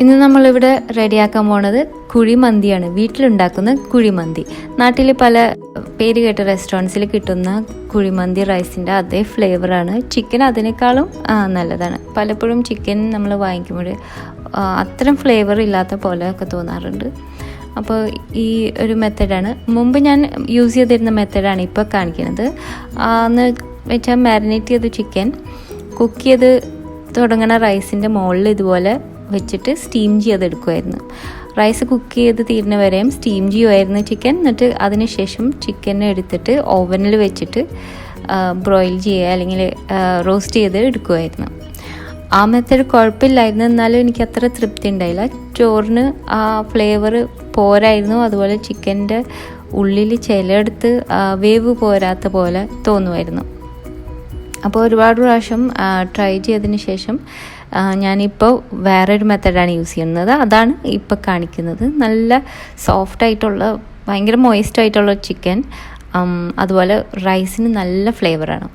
ഇന്ന് നമ്മളിവിടെ റെഡിയാക്കാൻ പോണത് കുഴി മന്തിയാണ്. വീട്ടിലുണ്ടാക്കുന്ന കുഴി മന്തി. നാട്ടിൽ പല പേര് കേട്ട റെസ്റ്റോറൻറ്റ്സിൽ കിട്ടുന്ന കുഴിമന്തി റൈസിൻ്റെ അതേ ഫ്ലേവറാണ്. ചിക്കൻ അതിനേക്കാളും നല്ലതാണ്. പലപ്പോഴും ചിക്കൻ നമ്മൾ വാങ്ങിക്കുമ്പോൾ അത്രയും ഫ്ലേവർ ഇല്ലാത്ത പോലെ ഒക്കെ തോന്നാറുണ്ട്. അപ്പോൾ ഈ ഒരു മെത്തഡാണ് മുമ്പ് ഞാൻ യൂസ് ചെയ്തിരുന്ന മെത്തഡാണ് ഇപ്പോൾ കാണിക്കുന്നത്. എന്ന് വെച്ചാൽ മാരിനേറ്റ് ചെയ്ത ചിക്കൻ കുക്ക് ചെയ്ത് തുടങ്ങണ റൈസിൻ്റെ മുകളിൽ ഇതുപോലെ വെച്ചിട്ട് സ്റ്റീം ചെയ്തെടുക്കുമായിരുന്നു. റൈസ് കുക്ക് ചെയ്ത് തീരുന്ന വരെയും സ്റ്റീം ചെയ്യുമായിരുന്നു ചിക്കൻ. എന്നിട്ട് അതിന് ശേഷം ചിക്കനെ എടുത്തിട്ട് ഓവനിൽ വെച്ചിട്ട് ബ്രോയിൽ ചെയ്യുക അല്ലെങ്കിൽ റോസ്റ്റ് ചെയ്ത് എടുക്കുമായിരുന്നു. ആ മെത്തേഡ് കുഴപ്പമില്ലായിരുന്നു, എന്നാലും എനിക്ക് അത്ര തൃപ്തി ഉണ്ടായില്ല. ചോറിന് ആ ഫ്ലേവർ പോരായിരുന്നു. അതുപോലെ ചിക്കൻ്റെ ഉള്ളിൽ ചിലയിടത്ത് വേവ് പോരാത്ത പോലെ തോന്നുമായിരുന്നു. അപ്പോൾ ഒരുപാട് പ്രാവശ്യം ട്രൈ ചെയ്തതിന് ശേഷം ഞാനിപ്പോൾ വേറൊരു മെത്തഡാണ് യൂസ് ചെയ്യുന്നത്. അതാണ് ഇപ്പോൾ കാണിക്കുന്നത്. നല്ല സോഫ്റ്റായിട്ടുള്ള ഭയങ്കര മോയിസ്റ്റായിട്ടുള്ള ചിക്കൻ, അതുപോലെ റൈസിന് നല്ല ഫ്ലേവറാണ്.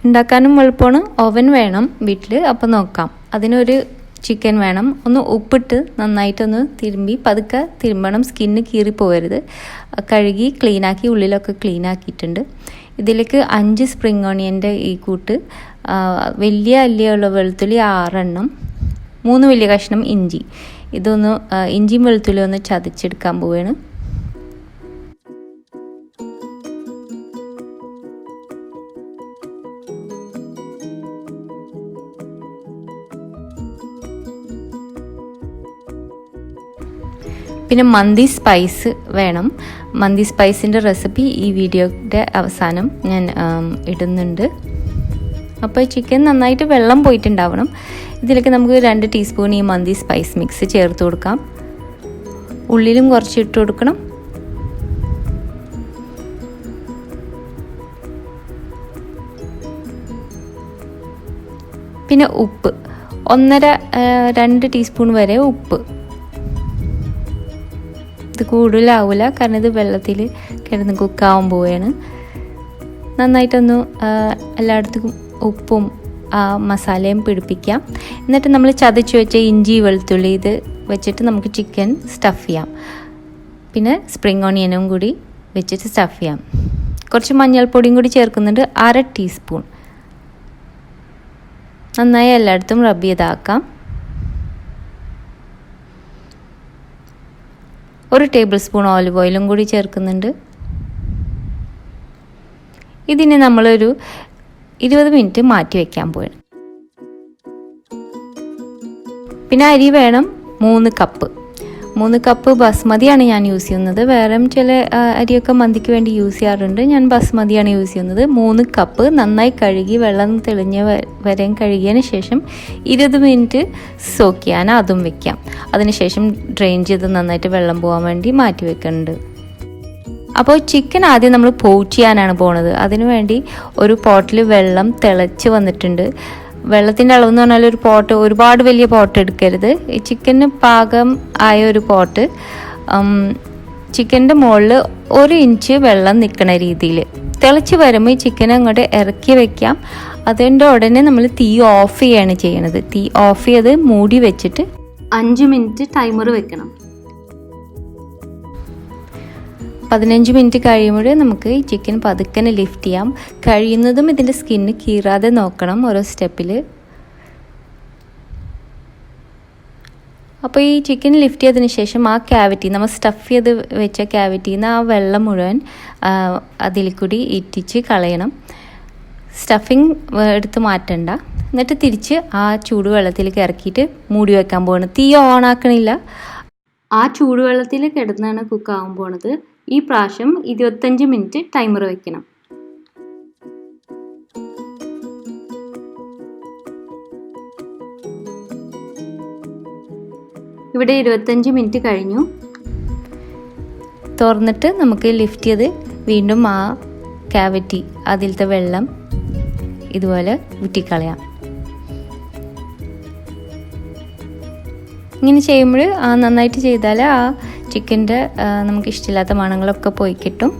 ഉണ്ടാക്കാനും എളുപ്പമാണ്. ഓവൻ വേണം വീട്ടിൽ. അപ്പോൾ നോക്കാം. അതിനൊരു ചിക്കൻ വേണം. ഒന്ന് ഉപ്പിട്ട് നന്നായിട്ടൊന്ന് പതുക്കെ തിരുമ്പണം. സ്കിന്ന് കീറിപ്പോകരുത്. കഴുകി ക്ലീനാക്കി ഉള്ളിലൊക്കെ ക്ലീനാക്കിയിട്ടുണ്ട്. ഇതിലേക്ക് 5 സ്പ്രിംഗ് ഓണിയൻ്റെ ഈ കൂട്ട്, വലിയ അല്ലിയുള്ള വെളുത്തുള്ളി 6 എണ്ണം, 3 വലിയ കഷ്ണം ഇഞ്ചി. ഇതൊന്ന് ഇഞ്ചിയും വെളുത്തുള്ളി ഒന്ന് ചതച്ചെടുക്കാൻ പോവുകയാണ്. പിന്നെ മന്തി സ്പൈസ് വേണം. മന്തി സ്പൈസിൻ്റെ റെസിപ്പി ഈ വീഡിയോയുടെ അവസാനം ഞാൻ ഇടുന്നുണ്ട്. അപ്പോൾ ചിക്കൻ നന്നായിട്ട് വെള്ളം പോയിട്ടുണ്ടാവണം. ഇതിലേക്ക് നമുക്ക് 2 ടീസ്പൂൺ ഈ മന്തി സ്പൈസ് മിക്സ് ചേർത്ത് കൊടുക്കാം. ഉള്ളിലും കുറച്ച് ഇട്ട് കൊടുക്കണം. പിന്നെ ഉപ്പ് 1.5-2 ടീസ്പൂൺ വരെ ഉപ്പ്. ഇത് കൂടുതലാവില്ല, കാരണം ഇത് വെള്ളത്തിൽ കിടന്ന് കുക്കാവാൻ പോവുകയാണ്. നന്നായിട്ടൊന്ന് എല്ലായിടത്തും ഉപ്പും മസാലയും പിടിപ്പിക്കാം. എന്നിട്ട് നമ്മൾ ചതച്ച് വെച്ച ഇഞ്ചി വെളുത്തുള്ളി ഇത് വെച്ചിട്ട് നമുക്ക് ചിക്കൻ സ്റ്റഫ് ചെയ്യാം. പിന്നെ സ്പ്രിംഗ് ഓണിയനും കൂടി വെച്ചിട്ട് സ്റ്റഫ് ചെയ്യാം. കുറച്ച് മഞ്ഞൾപ്പൊടിയും കൂടി ചേർക്കുന്നുണ്ട്, 1/2 ടീസ്പൂൺ. നന്നായി എല്ലായിടത്തും റബ്ബ് ചെയ്താക്കാം. 1 ടേബിൾ സ്പൂൺ ഓലിവ് ഓയിലും കൂടി ചേർക്കുന്നുണ്ട്. ഇതിന് നമ്മളൊരു 20 മിനിറ്റ് മാറ്റി വയ്ക്കാൻ പോവുകയാണ്. പിന്നെ അരി വേണം 3 കപ്പ്. 3 കപ്പ് ബസ്മതിയാണ് ഞാൻ യൂസ് ചെയ്യുന്നത്. വേറെ ചില അരിയൊക്കെ മന്തിക്ക് വേണ്ടി യൂസ് ചെയ്യാറുണ്ട്. ഞാൻ ബസ്മതിയാണ് യൂസ് ചെയ്യുന്നത്. 3 കപ്പ് നന്നായി കഴുകി വെള്ളം തെളിഞ്ഞ വരെയും കഴുകിയതിന് ശേഷം 20 മിനിറ്റ് സോക്ക് ചെയ്യാൻ അതും വെക്കാം. അതിനുശേഷം ഡ്രെയിൻ ചെയ്ത് നന്നായിട്ട് വെള്ളം പോകാൻ വേണ്ടി മാറ്റി വെക്കുന്നുണ്ട്. അപ്പോൾ ചിക്കൻ ആദ്യം നമ്മൾ പോച്ച് ചെയ്യാനാണ് പോണത്. അതിനുവേണ്ടി ഒരു പോട്ടിൽ വെള്ളം തിളച്ച് വന്നിട്ടുണ്ട്. വെള്ളത്തിൻ്റെ അളവെന്ന് പറഞ്ഞാൽ ഒരു പോട്ട്, ഒരുപാട് വലിയ പോട്ട് എടുക്കരുത്. ഈ ചിക്കന് പാകം ആയ ഒരു പോട്ട്, ചിക്കൻ്റെ മുകളിൽ 1 ഇഞ്ച് വെള്ളം നിൽക്കുന്ന രീതിയിൽ തിളച്ച് വരുമ്പോൾ ഈ ചിക്കൻ അങ്ങോട്ട് ഇറക്കി വെക്കാം. അതിൻ്റെ ഉടനെ നമ്മൾ തീ ഓഫ് ചെയ്യാണ് ചെയ്യണത്. തീ ഓഫ് ചെയ്ത് മൂടി വെച്ചിട്ട് 5 മിനിറ്റ് ടൈമർ വെക്കണം. 15 മിനിറ്റ് കഴിയുമ്പോൾ നമുക്ക് ഈ ചിക്കൻ പതുക്കനെ ലിഫ്റ്റ് ചെയ്യാം. കഴിയുന്നതും ഇതിൻ്റെ സ്കിന്ന് കീറാതെ നോക്കണം ഓരോ സ്റ്റെപ്പിൽ. അപ്പോൾ ഈ ചിക്കൻ ലിഫ്റ്റ് ചെയ്തതിന് ശേഷം ആ ക്യാവിറ്റി, നമ്മൾ സ്റ്റഫ് ചെയ്ത് വെച്ച ക്യാവിറ്റിയിൽ നിന്ന് ആ വെള്ളം മുഴുവൻ അതിൽ കൂടി ഇറ്റിച്ച് കളയണം. സ്റ്റഫിങ് എടുത്ത് മാറ്റണ്ട. എന്നിട്ട് തിരിച്ച് ആ ചൂടുവെള്ളത്തിലേക്ക് ഇറക്കിയിട്ട് മൂടി വെക്കാൻ പോകണം. തീ ഓണാക്കണില്ല. ആ ചൂടുവെള്ളത്തിൽ കിടന്നാണ് കുക്കാവാൻ പോണത്. ഈ പ്രാവശ്യം 25 മിനിറ്റ് ടൈമർ വെക്കണം. ഇവിടെ 25 മിനിറ്റ് കഴിഞ്ഞു. തുറന്നിട്ട് നമുക്ക് ലിഫ്റ്റ് ചെയ്ത് വീണ്ടും ആ ക്യാവിറ്റി, അതിലത്തെ വെള്ളം ഇതുപോലെ ഊറ്റിക്കളയാം. ഇങ്ങനെ ചെയ്യുമ്പോൾ നന്നായിട്ട് ചെയ്താൽ ആ ചിക്കൻ്റെ നമുക്ക് ഇഷ്ടമില്ലാത്ത മണങ്ങളൊക്കെ പോയി കിട്ടും.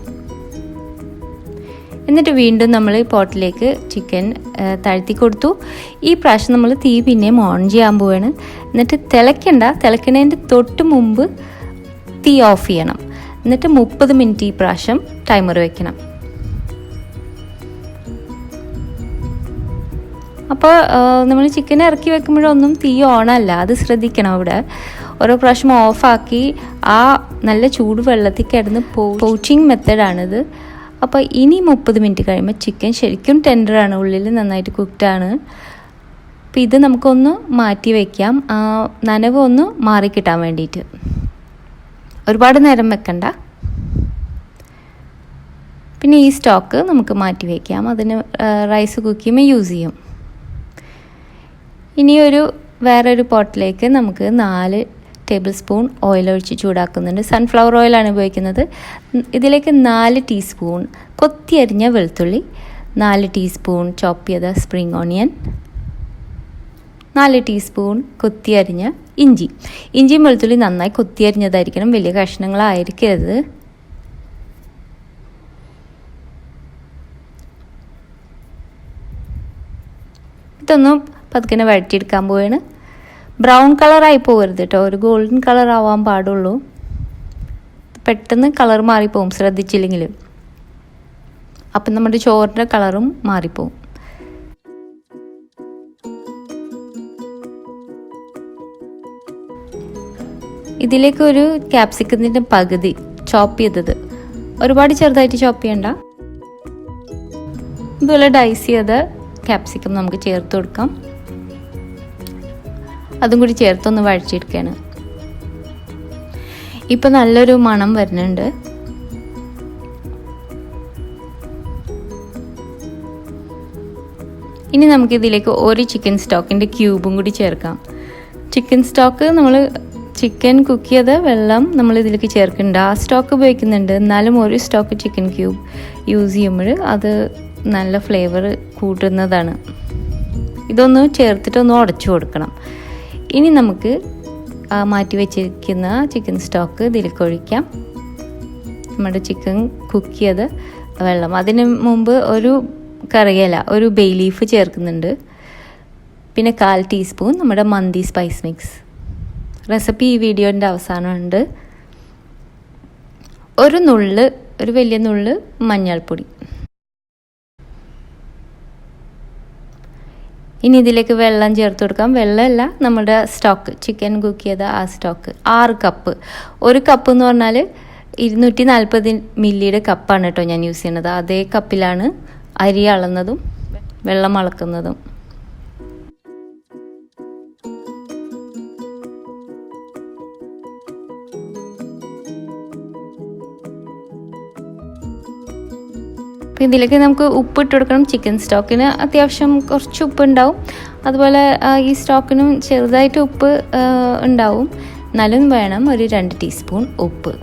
എന്നിട്ട് വീണ്ടും നമ്മൾ ഈ പോട്ടിലേക്ക് ചിക്കൻ താഴ്ത്തി കൊടുത്തു. ഈ പ്രാവശ്യം നമ്മൾ തീ പിന്നെയും ഓൺ ചെയ്യാൻ പോവുകയാണ്. എന്നിട്ട് തിളയ്ക്കുന്നതിൻ്റെ തൊട്ട് മുമ്പ് തീ ഓഫ് ചെയ്യണം. എന്നിട്ട് 30 മിനിറ്റ് ഈ പ്രാവശ്യം ടൈമർ വെക്കണം. അപ്പോൾ നമ്മൾ ചിക്കൻ ഇറക്കി വെക്കുമ്പോഴൊന്നും തീ ഓണല്ല, അത് ശ്രദ്ധിക്കണം. അവിടെ ഓരോ പ്രാവശ്യം ഓഫാക്കി ആ നല്ല ചൂട് വെള്ളത്തിൽ കിടന്ന് പോച്ചിങ് മെത്തേഡാണിത്. അപ്പോൾ ഇനി 30 മിനിറ്റ് കഴിയുമ്പോൾ ചിക്കൻ ശരിക്കും ടെൻഡറാണ്, ഉള്ളിൽ നന്നായിട്ട് കുക്ക്ഡാണ്. അപ്പോൾ ഇത് നമുക്കൊന്ന് മാറ്റി വയ്ക്കാം, നനവ് ഒന്ന് മാറിക്കിട്ടാൻ വേണ്ടിയിട്ട്. ഒരുപാട് നേരം വെക്കണ്ട. പിന്നെ ഈ സ്റ്റോക്ക് നമുക്ക് മാറ്റി വയ്ക്കാം, അതിന് റൈസ് കുക്ക് ചെയ്യുമ്പോൾ യൂസ് ചെയ്യും. ഇനി വേറൊരു പോട്ടിലേക്ക് നമുക്ക് 4 ടേബിൾ സ്പൂൺ ഓയിൽ ഒഴിച്ച് ചൂടാക്കുന്നുണ്ട്. സൺഫ്ലവർ ഓയിലാണ് ഉപയോഗിക്കുന്നത്. ഇതിലേക്ക് 4 ടീസ്പൂൺ കൊത്തിയരിഞ്ഞ വെളുത്തുള്ളി, 4 ടീസ്പൂൺ ചോപ്പ് ചെയ്ത സ്പ്രിംഗ് ഓണിയൻ, 4 ടീസ്പൂൺ കൊത്തിയരിഞ്ഞ ഇഞ്ചി. ഇഞ്ചിയും വെളുത്തുള്ളി നന്നായി കൊത്തിയരിഞ്ഞതായിരിക്കണം, വലിയ കഷ്ണങ്ങളായിരിക്കരുത്. ഇതൊന്ന് പതുക്കെ വഴറ്റിയെടുക്കാൻ പോവുകയാണ്. ബ്രൗൺ കളറായി പോകരുത് കേട്ടോ, ഒരു ഗോൾഡൻ കളർ ആവാൻ പാടുള്ളൂ. പെട്ടെന്ന് കളർ മാറിപ്പോവും ശ്രദ്ധിച്ചില്ലെങ്കിൽ. അപ്പം നമ്മുടെ ചോറിൻ്റെ കളറും മാറിപ്പോവും. ഇതിലേക്ക് ഒരു ക്യാപ്സിക്കത്തിൻ്റെ പകുതി ചോപ്പ് ചെയ്തത്, ഒരുപാട് ചെറുതായിട്ട് ചോപ്പ് ചെയ്യണ്ട, ഇതുപോലെ ഡൈസ് ചെയ്ത ക്യാപ്സിക്കം നമുക്ക് ചേർത്ത് കൊടുക്കാം. അതും കൂടി ചേർത്തൊന്ന് വഴച്ചെടുക്കുകയാണ്. ഇപ്പം നല്ലൊരു മണം വരുന്നുണ്ട്. ഇനി നമുക്കിതിലേക്ക് ഒരു ചിക്കൻ സ്റ്റോക്കിൻ്റെ ക്യൂബും കൂടി ചേർക്കാം. ചിക്കൻ സ്റ്റോക്ക് നമ്മൾ ചിക്കൻ കുക്ക് ചെയ്ത വെള്ളം നമ്മൾ ഇതിലേക്ക് ചേർക്കുന്നുണ്ട്, ആ സ്റ്റോക്ക് ഉപയോഗിക്കുന്നുണ്ട്. എന്നാലും ഒരു സ്റ്റോക്ക് ചിക്കൻ ക്യൂബ് യൂസ് ചെയ്യുമ്പോൾ അത് നല്ല ഫ്ലേവർ കൂട്ടുന്നതാണ്. ഇതൊന്ന് ചേർത്തിട്ടൊന്ന് ഉടച്ചു കൊടുക്കണം. ഇനി നമുക്ക് മാറ്റി വെച്ചിരിക്കുന്ന ചിക്കൻ സ്റ്റോക്ക് ഇതിലേക്ക് ഒഴിക്കാം. നമ്മുടെ ചിക്കൻ കുക്ക് ചെയ്ത് വെള്ളം, അതിന് മുമ്പ് ഒരു കറിയില, ഒരു ബേ ലീഫ് ചേർക്കുന്നുണ്ട്. പിന്നെ 1/4 ടീസ്പൂൺ നമ്മുടെ മന്തി സ്പൈസ് മിക്സ്. റെസിപ്പി ഈ വീഡിയോൻ്റെ അവസാനമുണ്ട്. ഒരു വലിയ നുള്ള് മഞ്ഞൾപ്പൊടി. ഇനി ഇതിലേക്ക് വെള്ളം ചേർത്ത് കൊടുക്കാം. വെള്ളമല്ല, നമ്മുടെ സ്റ്റോക്ക്, ചിക്കൻ കുക്ക് ചെയ്ത ആ സ്റ്റോക്ക്. 6 കപ്പ്. ഒരു കപ്പ് എന്ന് പറഞ്ഞാൽ 240 മില്ലിയുടെ കപ്പാണ് കേട്ടോ ഞാൻ യൂസ് ചെയ്യുന്നത്. അതേ കപ്പിലാണ് അരി അളന്നതും വെള്ളം അളക്കുന്നതും. അപ്പോൾ ഇതിലേക്ക് നമുക്ക് ഉപ്പ് ഇട്ട് കൊടുക്കണം. ചിക്കൻ സ്റ്റോക്കിന് അത്യാവശ്യം കുറച്ച് ഉപ്പ് ഉണ്ടാവും, അതുപോലെ ഈ സ്റ്റോക്കിനും ചെറുതായിട്ട് ഉപ്പ് ഉണ്ടാവും. എന്നാലും വേണം ഒരു 2 ടീസ്പൂൺ ഉപ്പ്.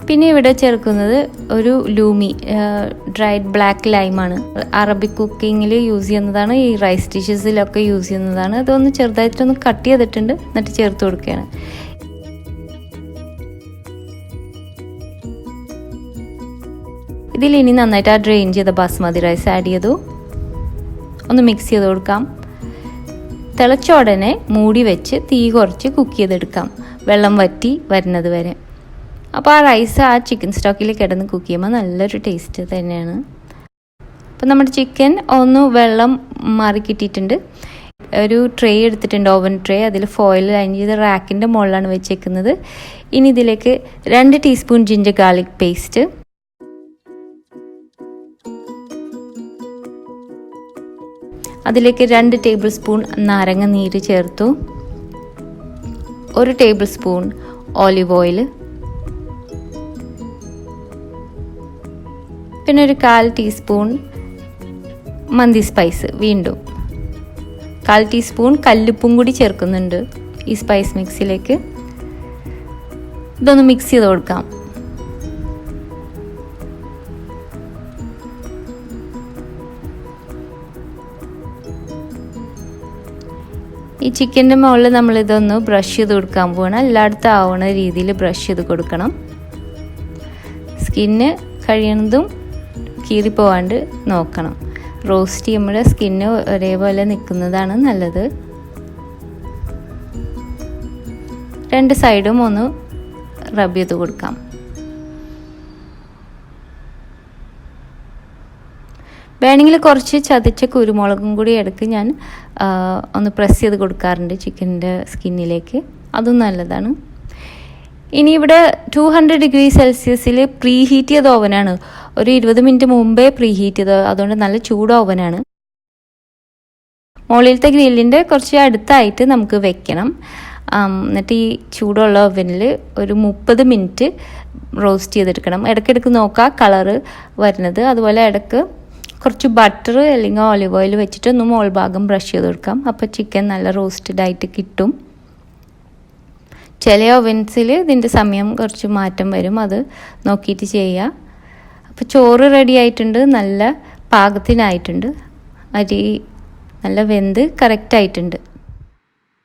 പിന്നെ ഇവിടെ ചേർക്കുന്നത് ഒരു ലൂമി, ഡ്രൈഡ് ബ്ലാക്ക് ലൈമാണ്. അറബിക് കുക്കിങ്ങിൽ യൂസ് ചെയ്യുന്നതാണ്, ഈ റൈസ് ഡിഷസിലൊക്കെ യൂസ് ചെയ്യുന്നതാണ്. അതൊന്ന് ചെറുതായിട്ടൊന്ന് കട്ട് ചെയ്തിട്ടുണ്ട്, എന്നിട്ട് ചേർത്ത് കൊടുക്കുകയാണ്. ഇതിൽ ഇനി നന്നായിട്ട് ആ ഡ്രെയിൻ ചെയ്ത ബാസ്മതി റൈസ് ആഡ് ചെയ്തു, ഒന്ന് മിക്സ് ചെയ്ത് കൊടുക്കാം. തിളച്ച ഉടനെ മൂടി വെച്ച് തീ കുറച്ച് കുക്ക് ചെയ്തെടുക്കാം, വെള്ളം വറ്റി വരുന്നത് വരെ. അപ്പോൾ ആ റൈസ് ആ ചിക്കൻ സ്റ്റോക്കിൽ കിടന്ന് കുക്ക് ചെയ്യുമ്പോൾ നല്ലൊരു ടേസ്റ്റ് തന്നെയാണ്. അപ്പോൾ നമ്മുടെ ചിക്കൻ ഒന്ന് വെള്ളം മാറി കിട്ടിയിട്ടുണ്ട്. ഒരു ട്രേ എടുത്തിട്ടുണ്ട്, ഓവൻ ട്രേ. അതിൽ ഫോയിൽ ലൈൻ ചെയ്ത് റാക്കിൻ്റെ മുകളിലാണ് വെച്ചേക്കുന്നത്. ഇനി ഇതിലേക്ക് 2 ടീസ്പൂൺ ജിഞ്ചർ ഗാർലിക് പേസ്റ്റ്, അതിലേക്ക് 2 ടേബിൾ സ്പൂൺ നാരങ്ങ നീര് ചേർത്തു, 1 ടേബിൾ സ്പൂൺ ഓലിവ് ഓയിൽ, പിന്നെ ഒരു 1/4 ടീസ്പൂൺ മന്തി സ്പൈസ്, വീണ്ടും 1/4 ടീസ്പൂൺ കല്ലുപ്പും കൂടി ചേർക്കുന്നുണ്ട് ഈ സ്പൈസ് മിക്സിലേക്ക്. ഇതൊന്ന് മിക്സ് ചെയ്ത് കൊടുക്കാം. ഈ ചിക്കൻ്റെ മുകളിൽ നമ്മളിതൊന്ന് ബ്രഷ് ചെയ്ത് കൊടുക്കാൻ പോകണം. എല്ലായിടത്തും ആവണ രീതിയിൽ ബ്രഷ് ചെയ്ത് കൊടുക്കണം. സ്കിന്ന് കഴിയുന്നതും കീറിപ്പോവാണ്ട് നോക്കണം. റോസ്റ്റ് ചെയ്യുമ്പോൾ സ്കിന്ന് ഒരേപോലെ നിൽക്കുന്നതാണ് നല്ലത്. രണ്ട് സൈഡും ഒന്ന് റബ് ചെയ്ത് കൊടുക്കാം. വേണമെങ്കിൽ കുറച്ച് ചതച്ച കുരുമുളകും കൂടി ഇടയ്ക്ക് ഞാൻ ഒന്ന് പ്രസ് ചെയ്ത് കൊടുക്കാറുണ്ട് ചിക്കൻ്റെ സ്കിന്നിലേക്ക്. അതും നല്ലതാണ്. ഇനി ഇവിടെ 200 ഡിഗ്രി സെൽഷ്യസിൽ പ്രീ ഹീറ്റ് ചെയ്ത ഓവനാണ്. ഒരു 20 മിനിറ്റ് മുമ്പേ പ്രീ ഹീറ്റ് ചെയ്ത, അതുകൊണ്ട് നല്ല ചൂട് ഓവനാണ്. മുകളിലത്തെ ഗ്രില്ലിൻ്റെ കുറച്ച് അടുത്തായിട്ട് നമുക്ക് വെക്കണം. എന്നിട്ട് ഈ ചൂടുള്ള ഓവനിൽ ഒരു 30 മിനിറ്റ് റോസ്റ്റ് ചെയ്തെടുക്കണം. ഇടയ്ക്കിടയ്ക്ക് നോക്കുക കളറ് വരുന്നത്. അതുപോലെ ഇടയ്ക്ക് കുറച്ച് ബട്ടർ അല്ലെങ്കിൽ ഓലിവ് ഓയിൽ വെച്ചിട്ട് ഒന്ന് മോൾ ഭാഗം ബ്രഷ് ചെയ്ത് കൊടുക്കാം. അപ്പോൾ ചിക്കൻ നല്ല റോസ്റ്റഡ് ആയിട്ട് കിട്ടും. ചില ഓവൻസിൽ ഇതിൻ്റെ സമയം കുറച്ച് മാറ്റം വരും, അത് നോക്കിയിട്ട് ചെയ്യുക. അപ്പോൾ ചോറ് റെഡി ആയിട്ടുണ്ട്, നല്ല പാകത്തിനായിട്ടുണ്ട്. അരി നല്ല വെന്ത് കറക്റ്റായിട്ടുണ്ട്.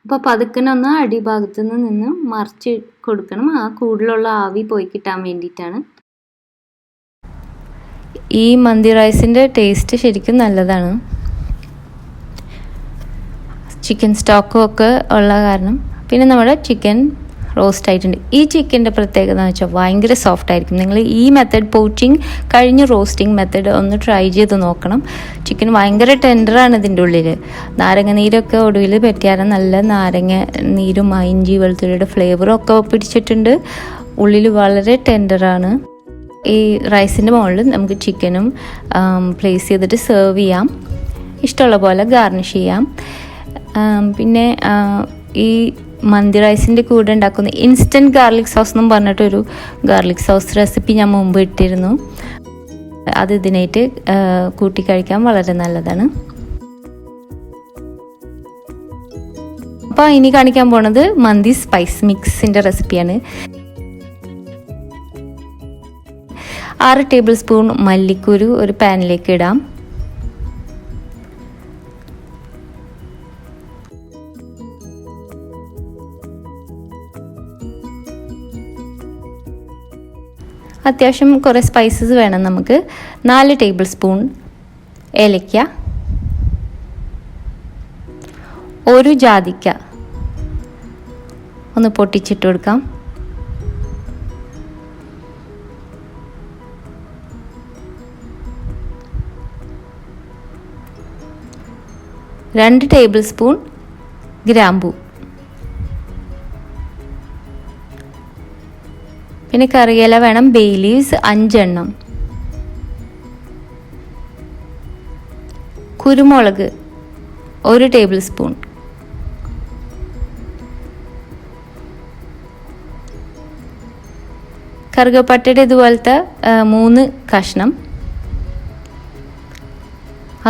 അപ്പോൾ പതുക്കനൊന്ന് അടിഭാഗത്തു നിന്ന് മറിച്ച് കൊടുക്കണം. ആ കൂടുതലുള്ള ആവി പോയി കിട്ടാൻ വേണ്ടിയിട്ടാണ്. ഈ മന്തി റൈസിൻ്റെ ടേസ്റ്റ് ശരിക്കും നല്ലതാണ്. ചിക്കൻ സ്റ്റോക്കും ഒക്കെ ഉള്ള കാരണം. പിന്നെ നമ്മുടെ ചിക്കൻ റോസ്റ്റ് ആയിട്ടുണ്ട്. ഈ ചിക്കൻ്റെ പ്രത്യേകത എന്ന് വെച്ചാൽ ഭയങ്കര സോഫ്റ്റ് ആയിരിക്കും. നിങ്ങൾ ഈ മെത്തേഡ് പോച്ചിങ് കഴിഞ്ഞ് റോസ്റ്റിംഗ് മെത്തേഡ് ഒന്ന് ട്രൈ ചെയ്ത് നോക്കണം. ചിക്കൻ ഭയങ്കര ടെൻഡറാണ് ഇതിൻ്റെ ഉള്ളിൽ. നാരങ്ങ നീരൊക്കെ ഒടുവിൽ പറ്റിയാൽ നല്ല നാരങ്ങ നീരും ഇഞ്ചി വെളുത്തുള്ളിയുടെ ഫ്ലേവറും ഒക്കെ പിടിച്ചിട്ടുണ്ട്. ഉള്ളിൽ വളരെ ടെൻഡറാണ്. ഈ റൈസിൻ്റെ മുകളിൽ നമുക്ക് ചിക്കനും പ്ലേസ് ചെയ്തിട്ട് സെർവ് ചെയ്യാം. ഇഷ്ടമുള്ള പോലെ ഗാർണിഷ് ചെയ്യാം. പിന്നെ ഈ മന്തി റൈസിൻ്റെ കൂടെ ഉണ്ടാക്കുന്ന ഇൻസ്റ്റൻറ്റ് ഗാർലിക് സോസ് എന്നും പറഞ്ഞിട്ടൊരു ഗാർലിക് സോസ് റെസിപ്പി ഞാൻ മുമ്പ് ഇട്ടിരുന്നു. അത് ഇതിനായിട്ട് കൂട്ടി കഴിക്കാൻ വളരെ നല്ലതാണ്. അപ്പോൾ ഇനി കാണിക്കാൻ പോണത് മന്തി സ്പൈസ് മിക്സിൻ്റെ റെസിപ്പിയാണ്. 6 ടേബിൾ സ്പൂൺ മല്ലിക്കുരു ഒരു പാനിലേക്ക് ഇടാം. അത്യാവശ്യം കുറേ സ്പൈസസ് വേണം നമുക്ക്. 4 ടേബിൾ സ്പൂൺ ഏലക്ക, 1 ജാതിക്ക ഒന്ന് പൊട്ടിച്ചിട്ട് കൊടുക്കാം. രണ്ട് ടേബിൾ സ്പൂൺ ഗ്രാമ്പൂ. പിന്നെ കറിയില വേണം, ബേ ലീവ്സ് 5 എണ്ണം. കുരുമുളക് 1 ടേബിൾ സ്പൂൺ. കറുകപ്പട്ടയുടെ ഇതുപോലത്തെ 3 കഷ്ണം.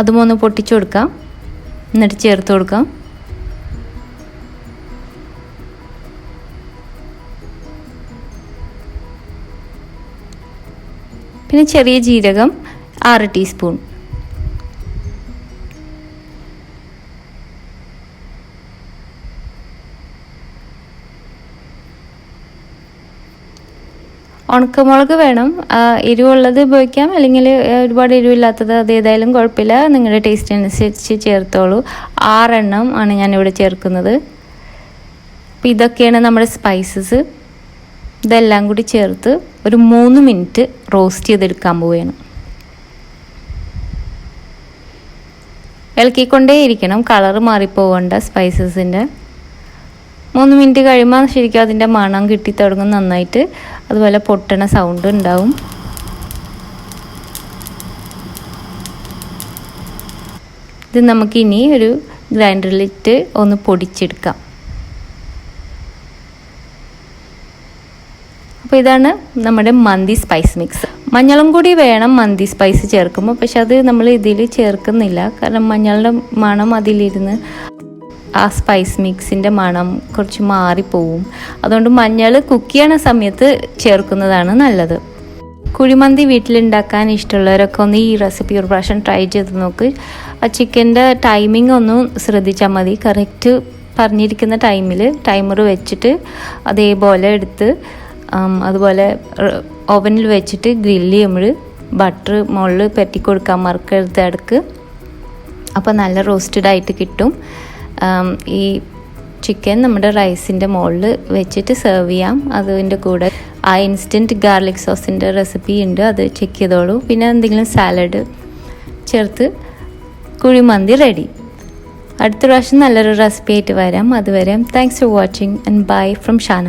അതും ഒന്ന് പൊട്ടിച്ചു കൊടുക്കാം. എന്നിട്ട് ചേർത്ത് കൊടുക്കാം. പിന്നെ ചെറിയ ജീരകം 6 ടീസ്പൂൺ. ഉണക്കമുളക് വേണം. എരിവുള്ളത് ഉപയോഗിക്കാം, അല്ലെങ്കിൽ ഒരുപാട് എരിവില്ലാത്തത് അത് ഏതായാലും കുഴപ്പമില്ല. നിങ്ങളുടെ ടേസ്റ്റ് അനുസരിച്ച് ചേർത്തോളൂ. 6 എണ്ണം ആണ് ഞാനിവിടെ ചേർക്കുന്നത്. അപ്പോൾ ഇതൊക്കെയാണ് നമ്മുടെ സ്പൈസസ്. ഇതെല്ലാം കൂടി ചേർത്ത് ഒരു 3 മിനിറ്റ് റോസ്റ്റ് ചെയ്തെടുക്കാൻ പോവുകയാണ്. ഇളക്കിക്കൊണ്ടേ ഇരിക്കണം, കളറ് മാറിപ്പോവേണ്ട സ്പൈസസിൻ്റെ. 3 മിനിറ്റ് കഴിയുമ്പോൾ ശരിക്കും അതിൻ്റെ മണം കിട്ടിത്തുടങ്ങും നന്നായിട്ട്. അതുപോലെ പൊട്ടണ സൗണ്ട് ഉണ്ടാവും. ഇത് നമുക്കിനി ഒരു ഗ്രൈൻഡറിലിട്ട് ഒന്ന് പൊടിച്ചെടുക്കാം. അപ്പോൾ ഇതാണ് നമ്മുടെ മന്തി സ്പൈസ് മിക്സ്. മഞ്ഞളും കൂടി വേണം മന്തി സ്പൈസ് ചേർക്കുമ്പോൾ, പക്ഷെ അത് നമ്മൾ ഇതിൽ ചേർക്കുന്നില്ല. കാരണം മഞ്ഞളുടെ മണം അതിലിരുന്ന് ആ സ്പൈസ് മിക്സിൻ്റെ മണം കുറച്ച് മാറിപ്പോവും. അതുകൊണ്ട് മഞ്ഞൾ കുക്ക് ചെയ്യണ സമയത്ത് ചേർക്കുന്നതാണ് നല്ലത്. കുഴിമന്തി വീട്ടിലുണ്ടാക്കാൻ ഇഷ്ടമുള്ളവരൊക്കെ ഒന്ന് ഈ റെസിപ്പി ഒരു പ്രാവശ്യം ട്രൈ ചെയ്ത് നോക്ക്. ആ ചിക്കൻ്റെ ടൈമിംഗ് ഒന്ന് ശ്രദ്ധിച്ചാൽ മതി. കറക്റ്റ് പറഞ്ഞിരിക്കുന്ന ടൈമർ വെച്ചിട്ട് അതേപോലെ എടുത്ത് അതുപോലെ ഓവനിൽ വെച്ചിട്ട് ഗ്രില്ല് ചെയ്യുമ്പോൾ ബട്ടർ മുകളിൽ പറ്റി കൊടുക്കാൻ മറക്കരുത് ഇടയ്ക്ക്. അപ്പോൾ നല്ല റോസ്റ്റഡ് ആയിട്ട് കിട്ടും. ഈ ചിക്കൻ നമ്മുടെ റൈസിൻ്റെ മുകളിൽ വെച്ചിട്ട് സെർവ് ചെയ്യാം. അതിൻ്റെ കൂടെ ആ ഇൻസ്റ്റൻറ്റ് ഗാർലിക് സോസിൻ്റെ റെസിപ്പി ഉണ്ട്, അത് ചെക്ക് ചെയ്തോളൂ. പിന്നെ എന്തെങ്കിലും സാലഡ് ചേർത്ത് കുഴിമന്തി റെഡി. അടുത്ത പ്രാവശ്യം നല്ലൊരു റെസിപ്പി ആയിട്ട് വരാം. അതുവരെ thanks for watching and bye from Shana.